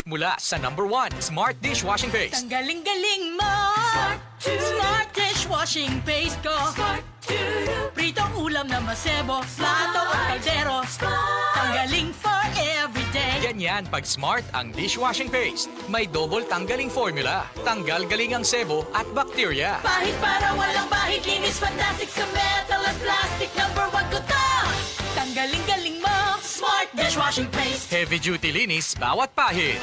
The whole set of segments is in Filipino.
Mula sa #1 Smart Dishwashing Paste. Tanggaling-galing mo. Smart dishwashing paste ko. Pritong ulam na masebo, plato o kaldero. Tanggaling for everyday. Ganyan pag Smart ang dishwashing paste. May double tanggaling formula. Tanggal galing ang sebo at bakterya. Bahid para walang bahid, linis fantastic sa metal at plastic. #1 ko to. Tanggaling-galing mo. Smart dishwashing paste. Heavy duty linis bawat pahid.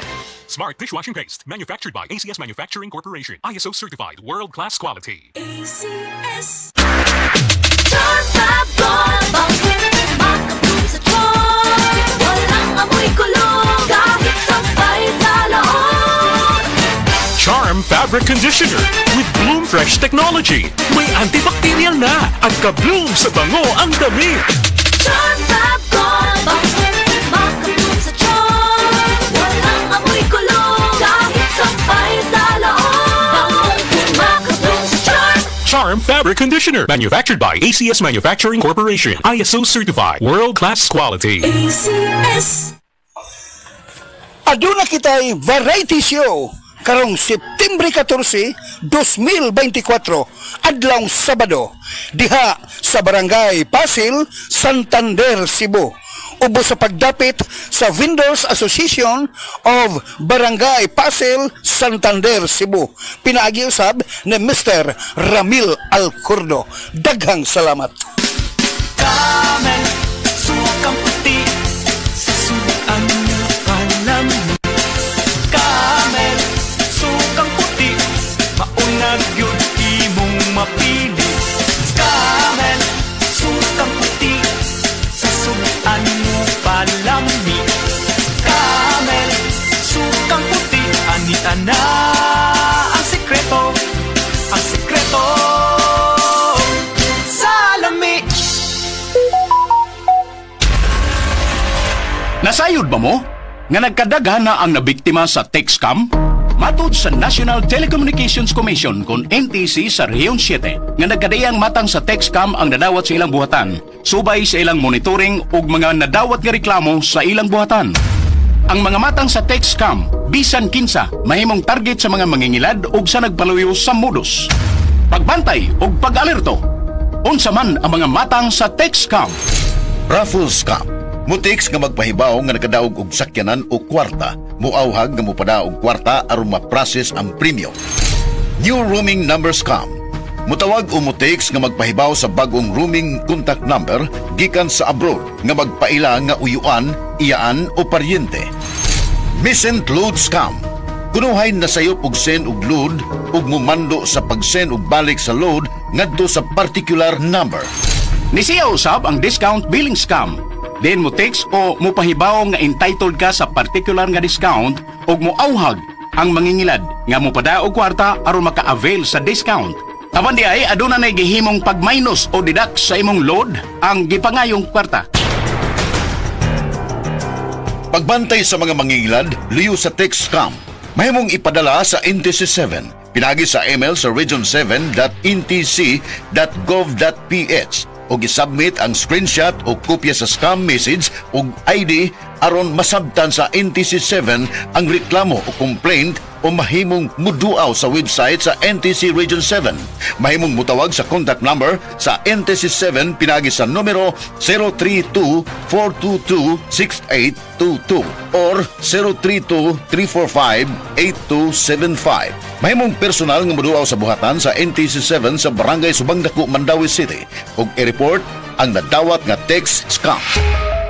Smart Dishwashing Paste, manufactured by ACS Manufacturing Corporation. ISO certified, world-class quality. ACS. Charm makabloom sa charm. Walang amoy kulong kahit sampay sa loob. Charm Fabric Conditioner with Bloom Fresh technology. May antibacterial na at ka-bloom sa bango ang damit. Charm makabloom sa charm. Walang amoy kulong kahit sampay sa loob. Makabloom sa charm. Charm Fabric Conditioner, manufactured by ACS Manufacturing Corporation. ISO certified, world-class quality. ACS. Aduna kita'y variety show karong September 14, 2024, adlawng Sabado, diha sa Barangay Pasil, Santander, Cebu. Ubos sa pagdapit sa Vendors Association of Barangay Pasil, Santander, Cebu. Pinaagi usab ni Mr. Ramil Alcurdo. Daghang salamat. Camel, sukang puti, sa suan alam mo. Camel, sukang puti, maunag yun imong mapili. Camel, sukang puti, sa suan mo palami. Camel, sukang puti, anita na ang sekreto, ang sekreto. Salami. Nasayod ba mo? Nga nagkadaghan na ang nabiktima sa text scam? Matod sa National Telecommunications Commission kung NTC sa Rehiyon 7 nga nagkadayang matang sa text scam ang nadawat sa ilang buhatan, subay sa ilang monitoring ug mga nadawat nga reklamo sa ilang buhatan. Ang mga matang sa text scam, bisan kinsa, mahimong target sa mga mangingilad ug sa nagpaluyo sa modus. Pagbantay ug pag-alerto. Unsa man ang mga matang sa text scam? Raffle scam. Mutiks nga magpahibaw nga nakadaog og sakyanan o kwarta, muawhag nga mupada og kwarta aron ma-process ang premium. New roaming number scam. Mutawag o mutiks nga magpahibaw sa bagong roaming contact number gikan sa abroad nga magpaila nga uyuan, iyaan o paryente. Missent load scam. Kunuhay na sayop og send og load ug mumando sa pag-send og balik sa load ngadto sa particular number. Nisiya usab ang discount billing scam. Then mo text o mo pahibaw nga entitled ka sa particular nga discount o mo auhag ang mangingilad nga mo pada og kwarta aron maka-avail sa discount. Apan di ay aduna nay gihimong pag-minus o deduct sa imong load ang gipangayong kwarta. Pagbantay sa mga mangingilad, liyo sa text scam. Mahimong ipadala sa NTC 7. Pinagi sa email sa region7.ntc.gov.ph o gisubmit ang screenshot o kopya sa scam message o ID aron masabtan sa NTC 7 ang reklamo o complaint o mahimong muduaw sa website sa NTC Region 7. Mahimong mutawag sa contact number sa NTC 7 pinagi sa numero 032-422-6822 or 032-345-8275. Mahimong personal nga muduaw sa buhatan sa NTC 7 sa Barangay Subangdako, Mandawi City ug i-report ang nadawat nga text scam.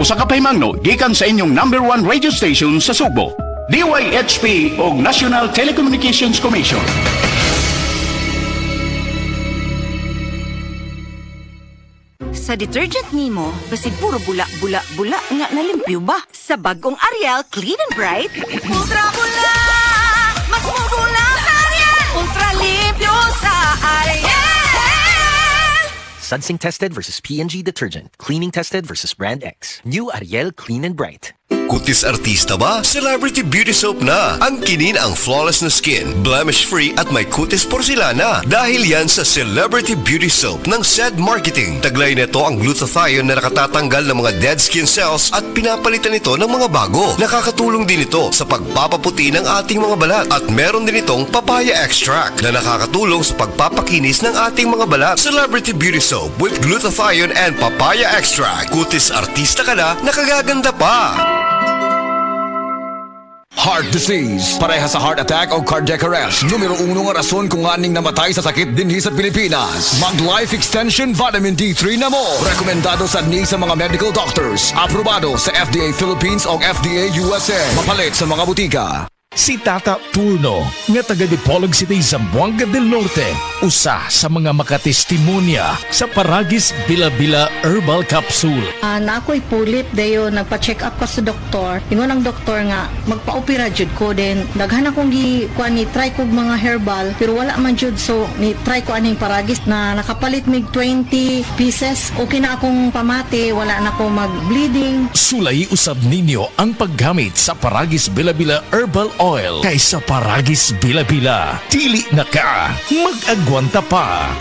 Usa ka pahimangno gikan sa inyong #1 radio station sa Sugbo, DYHP o National Telecommunications Commission. Sa detergent nimo, basig puro bula-bula-bula nga nalimpyo ba? Sa bagong Ariel Clean and Bright, ultra bula! Mas mabula sa Ariel! Ultra limpyo sa Ariel! Sunsing tested versus P&G detergent. Cleaning tested versus Brand X. New Ariel Clean and Bright. Kutis artista ba? Celebrity Beauty Soap na. Ang kinin ang flawless na skin, blemish-free at may kutis porcelana. Dahil yan sa Celebrity Beauty Soap ng SED Marketing. Taglay nito ang glutathione na nakatatanggal ng mga dead skin cells at pinapalitan ito ng mga bago. Nakakatulong din ito sa pagpapaputi ng ating mga balat. At meron din itong papaya extract na nakakatulong sa pagpapakinis ng ating mga balat. Celebrity Beauty Soap with glutathione and papaya extract. Kutis artista ka na, nakagaganda pa. Heart disease, pareha sa heart attack o cardiac arrest. Numero 1 nga rason kung aning namatay sa sakit dinhi sa Pilipinas. Mag Life Extension Vitamin D3 na mo. Rekomendado sa ni sa mga medical doctors. Aprobado sa FDA Philippines o FDA USA. Mapalit sa mga butika. Si Tata Turno, nga taga Dipolog City, Zamboanga del Norte, usa sa mga makatestimonya sa Paragis Bila-Bila Herbal Capsule. Na ako'y pulit dayo, nagpa-check up ka sa doktor. Ingon ang doktor nga, magpa-opera jud ko din. Daghan akong try ko mga herbal, pero wala man jud, so ni-try ko aning Paragis na nakapalit mig 20 pieces. Okay na akong pamati, wala na akong mag-bleeding. Sulay usab ninyo ang paggamit sa Paragis Bila-Bila Herbal Oil kaysa Paragis Bila-Bila. Dili na ka, mag-agwanta pa.